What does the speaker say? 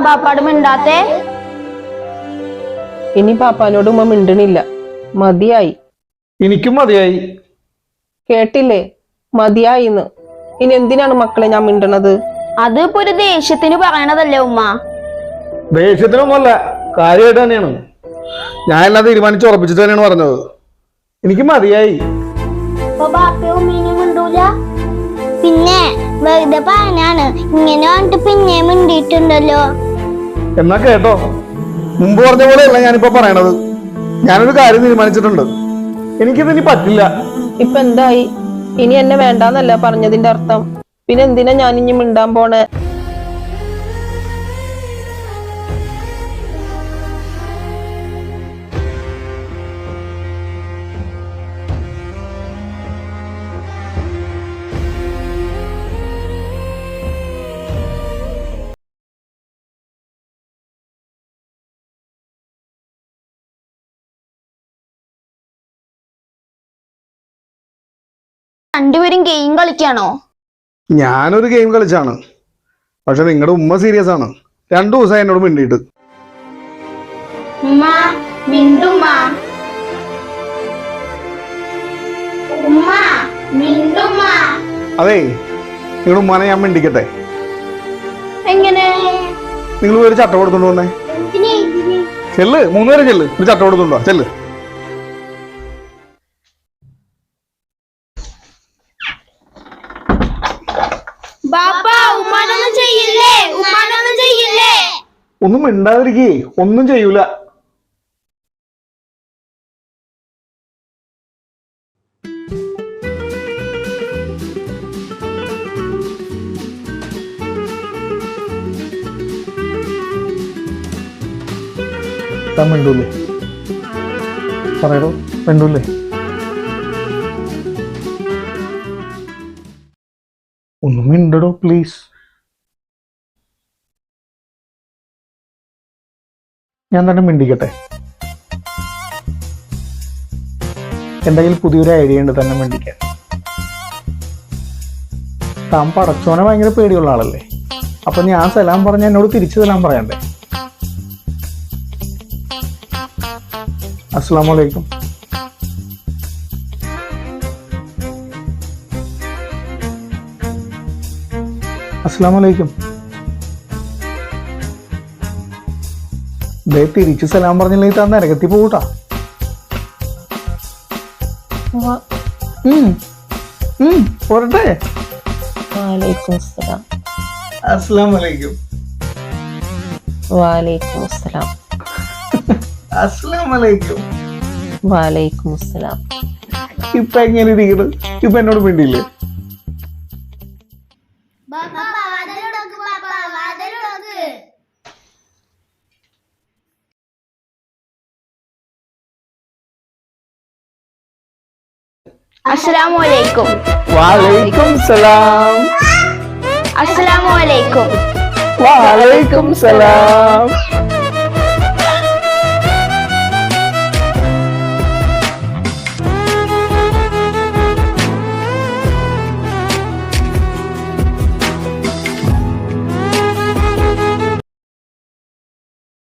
പാപ്പാട് മിണ്ടാത്തെ? ഇനി പാപ്പാനോട് ഉമ്മ മിണ്ടണില്ല. മതിയായി. എനിക്കും മതിയായി. കേട്ടില്ലേ? മതിയായിന്ന്. ഇനി എന്തിനാണ് മക്കളെ ഞാൻ മിണ്ടണത്? അത് ഇപ്പൊ ഒരു ദേഷ്യത്തിന് പറയണതല്ലേ ഉമ്മ? ദേഷ്യത്തിനൊന്നുമല്ല, കാര്യമായിട്ട് തന്നെയാണ്. ഞാൻ എല്ലാം തീരുമാനിച്ച് ഉറപ്പിച്ചിട്ട് തന്നെയാണ് പറഞ്ഞത്. എനിക്ക് മതിയായി. പിന്നെ വെറുതെ പറഞ്ഞാണ്, ഇങ്ങനെ വന്നിട്ട് പിന്നെ മിണ്ടിട്ടുണ്ടല്ലോ. എന്നാ കേട്ടോ, മുമ്പ് പറഞ്ഞ പോലെയല്ല ഞാനിപ്പോ പറയണത്. ഞാനൊരു കാര്യം തീരുമാനിച്ചിട്ടുണ്ട്. എനിക്കിതിനി പറ്റില്ല. ഇപ്പൊ എന്തായി? ഇനി എന്നെ വേണ്ടാന്നല്ല പറഞ്ഞതിന്റെ അർത്ഥം. പിന്നെ എന്തിനാ ഞാൻ ഇനി മിണ്ടാൻ പോണേ? രണ്ടുപേരും ഗെയിം കളിക്കാണോ? ഞാനൊരു ഗെയിം കളിച്ചാണ്, പക്ഷെ നിങ്ങളുടെ ഉമ്മ സീരിയസ് ആണ്. 2 ദിവസമായി എന്നോട് മിണ്ടിയിട്ട്. അതെ, നിങ്ങളുടെ ഉമ്മാനെ ഞാൻ മിണ്ടിക്കട്ടെ? എങ്ങനെ? നിങ്ങൾ ഒരു ചട്ട കൊടുത്തോണ്ട് വന്നേ. ചെല്ല്, 3 പേരും ചെല്ല്, ഒരു ചട്ട കൊടുത്തോണ്ടോ. ചെല്ല്. ഒന്നും മിണ്ടാതിരിക്കേ, ഒന്നും ചെയ്യൂല. മിണ്ടൂലേ? പറയടോ, മിണ്ടൂലേ? ഒന്നും മിണ്ടടോ പ്ലീസ്. ഞാൻ തന്നെ മിണ്ടിക്കട്ടെ? എന്തെങ്കിലും പുതിയൊരു ഐഡിയ ഉണ്ട് തന്നെ മിണ്ടിക്കാൻ. താൻ പടച്ചോനെ ഭയങ്കര പേടിയുള്ള ആളല്ലേ, അപ്പൊ ഞാൻ സലാം പറഞ്ഞ എന്നോട് തിരിച്ചു സലാം പറയണ്ടേ? അസ്സലാമു അലൈക്കും. അസ്സലാമു അലൈക്കും. ദേ തിരിച്ചു സലാം പറഞ്ഞില്ലെങ്കിൽ താൻ നരകത്തി പോകൂട്ടാ. പോരട്ടെ? വലൈക്കും അസ്സലാം. അസ്സലാമു അലൈക്കും. വലൈക്കും അസ്സലാം. അസ്സലാമു അലൈക്കും. വലൈക്കും അസ്സലാം. ഇപ്പൊ എങ്ങനെ ഇരിക്കണം? ഇപ്പൊ എന്നോട് മിണ്ടിയില്ലേ? അസ്സലാമു അലൈക്കും. വലൈക്കും സലാം. അസ്സലാമു അലൈക്കും. വലൈക്കും സലാം.